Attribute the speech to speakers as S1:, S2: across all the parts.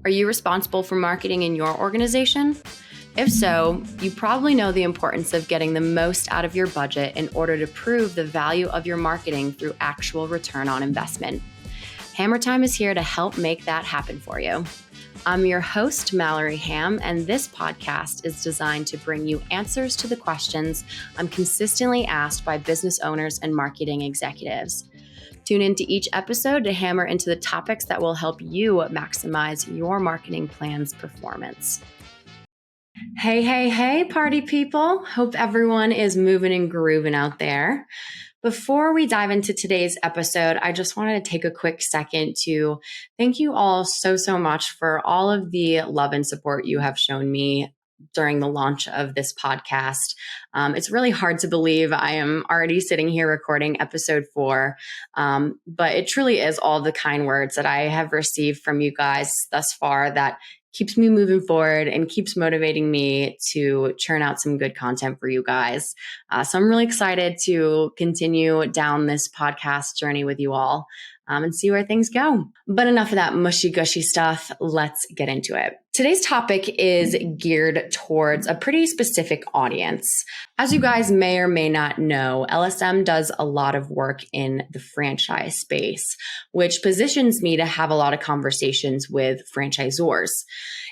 S1: Are you responsible for marketing in your organization? If so, you probably know the importance of getting the most out of your budget in order to prove the value of your marketing through actual return on investment. Hammer Time is here to help make that happen for you. I'm your host, Mallory Ham, and this podcast is designed to bring you answers to the questions I'm consistently asked by business owners and marketing executives. Tune into each episode to hammer into the topics that will help you maximize your marketing plan's performance. Hey, party people. Hope everyone is moving and grooving out there. Before we dive into today's episode, I just wanted to take a quick second to thank you all so much for all of the love and support you have shown me during the launch of this podcast. It's really hard to believe I am already sitting here recording episode 4, but it truly is all the kind words that I have received from you guys thus far that keeps me moving forward and keeps motivating me to churn out some good content for you guys. So I'm really excited to continue down this podcast journey with you all and see where things go. But enough of that mushy gushy stuff. Let's get into it. Today's topic is geared towards a pretty specific audience. As you guys may or may not know, LSM does a lot of work in the franchise space, which positions me to have a lot of conversations with franchisors.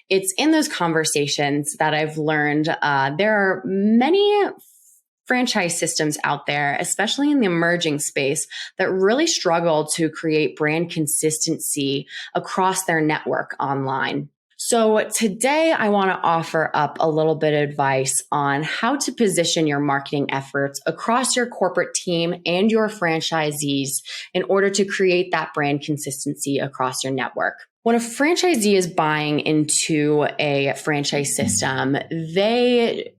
S1: It's in those conversations that I've learned there are many franchise systems out there, especially in the emerging space, that really struggle to create brand consistency across their network online. So today I want to offer up a little bit of advice on how to position your marketing efforts across your corporate team and your franchisees in order to create that brand consistency across your network. When a franchisee is buying into a franchise system, they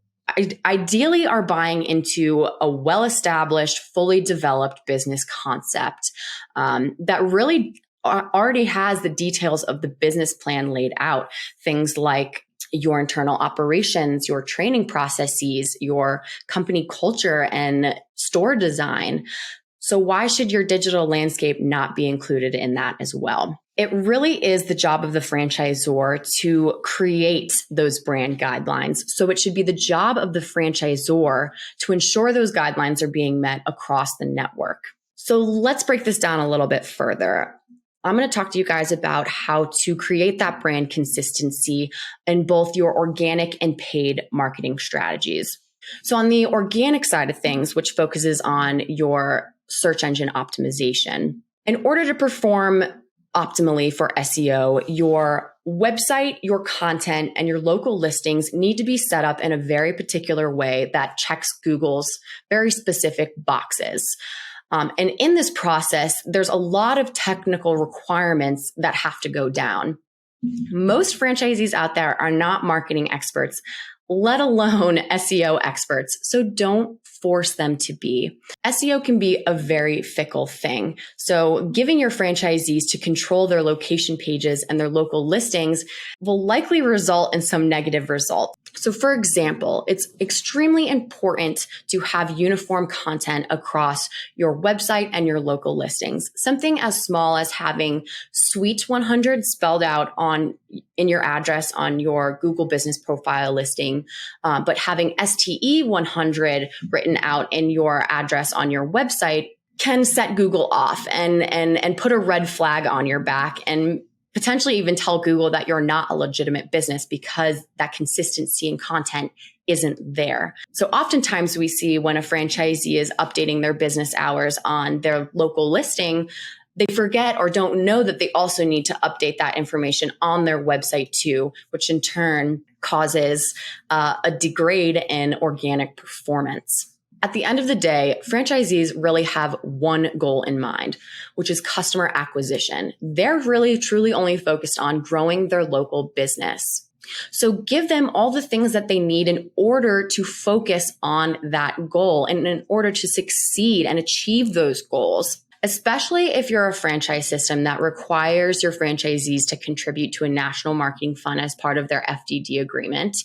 S1: ideally are buying into a well-established, fully developed business concept that really already has the details of the business plan laid out. Things like your internal operations, your training processes, your company culture and store design. So why should your digital landscape not be included in that as well? It really is the job of the franchisor to create those brand guidelines. So it should be the job of the franchisor to ensure those guidelines are being met across the network. So let's break this down a little bit further. I'm going to talk to you guys about how to create that brand consistency in both your organic and paid marketing strategies. So on the organic side of things, which focuses on your search engine optimization, in order to perform optimally for SEO, your website, your content, and your local listings need to be set up in a very particular way that checks Google's very specific boxes. And in this process, there's a lot of technical requirements that have to go down. Most franchisees out there are not marketing experts, let alone SEO experts. So don't force them to be. SEO can be a very fickle thing. So giving your franchisees to control their location pages and their local listings will likely result in some negative results. So for example, it's extremely important to have uniform content across your website and your local listings. Something as small as having Suite 100 spelled out in your address on your Google business profile listing, but having STE 100 written out in your address on your website can set Google off and put a red flag on your back and potentially even tell Google that you're not a legitimate business because that consistency in content isn't there. So oftentimes we see when a franchisee is updating their business hours on their local listing, they forget or don't know that they also need to update that information on their website too, which in turn causes a degrade in organic performance. At the end of the day, franchisees really have one goal in mind, which is customer acquisition. They're really truly only focused on growing their local business. So give them all the things that they need in order to focus on that goal and in order to succeed and achieve those goals. especially if you're a franchise system that requires your franchisees to contribute to a national marketing fund as part of their FDD agreement.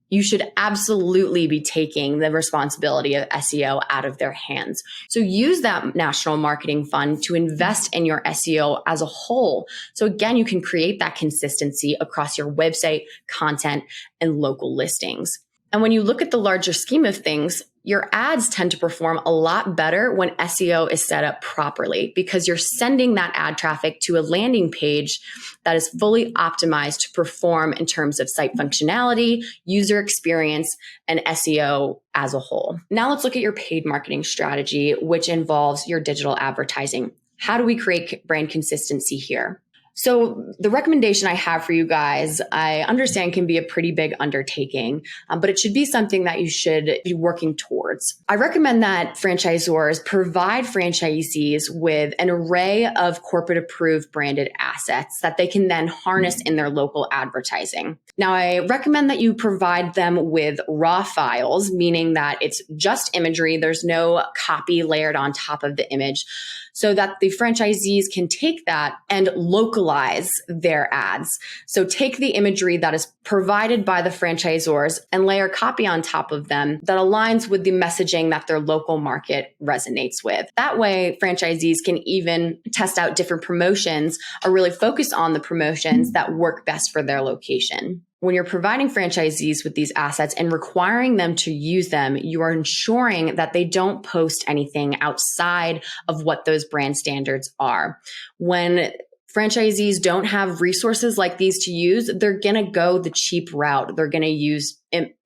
S1: You should absolutely be taking the responsibility of SEO out of their hands. So use that national marketing fund to invest in your SEO as a whole. So again, you can create that consistency across your website, content, and local listings. And when you look at the larger scheme of things, your ads tend to perform a lot better when SEO is set up properly because you're sending that ad traffic to a landing page that is fully optimized to perform in terms of site functionality, user experience, and SEO as a whole. Now let's look at your paid marketing strategy, which involves your digital advertising. How do we create brand consistency here? So the recommendation I have for you guys, I understand can be a pretty big undertaking, but it should be something that you should be working towards. I recommend that franchisors provide franchisees with an array of corporate approved branded assets that they can then harness in their local advertising. Now, I recommend that you provide them with raw files, meaning that it's just imagery. There's no copy layered on top of the image, so that the franchisees can take that and localize their ads. So take the imagery that is provided by the franchisors and layer copy on top of them that aligns with the messaging that their local market resonates with. That way, franchisees can even test out different promotions or really focus on the promotions that work best for their location. When you're providing franchisees with these assets and requiring them to use them, you are ensuring that they don't post anything outside of what those brand standards are. When franchisees don't have resources like these to use, they're going to go the cheap route. They're going to use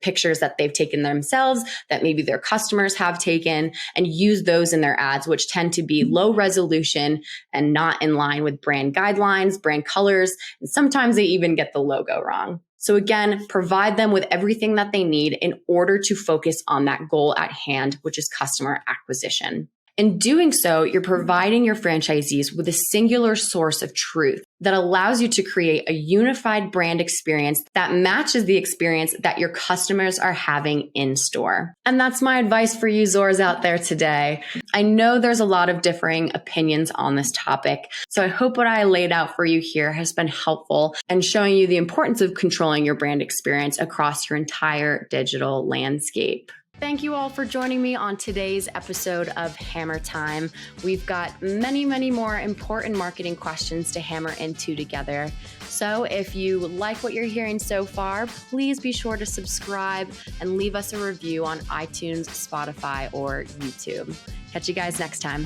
S1: pictures that they've taken themselves, that maybe their customers have taken, and use those in their ads, which tend to be low resolution and not in line with brand guidelines, brand colors, and sometimes they even get the logo wrong. So again, provide them with everything that they need in order to focus on that goal at hand, which is customer acquisition. In doing so, you're providing your franchisees with a singular source of truth that allows you to create a unified brand experience that matches the experience that your customers are having in store. And that's my advice for you Zors out there today. I know there's a lot of differing opinions on this topic, so I hope what I laid out for you here has been helpful and showing you the importance of controlling your brand experience across your entire digital landscape. Thank you all for joining me on today's episode of Hammer Time. We've got many, many more important marketing questions to hammer into together. So if you like what you're hearing so far, please be sure to subscribe and leave us a review on iTunes, Spotify, or YouTube. Catch you guys next time.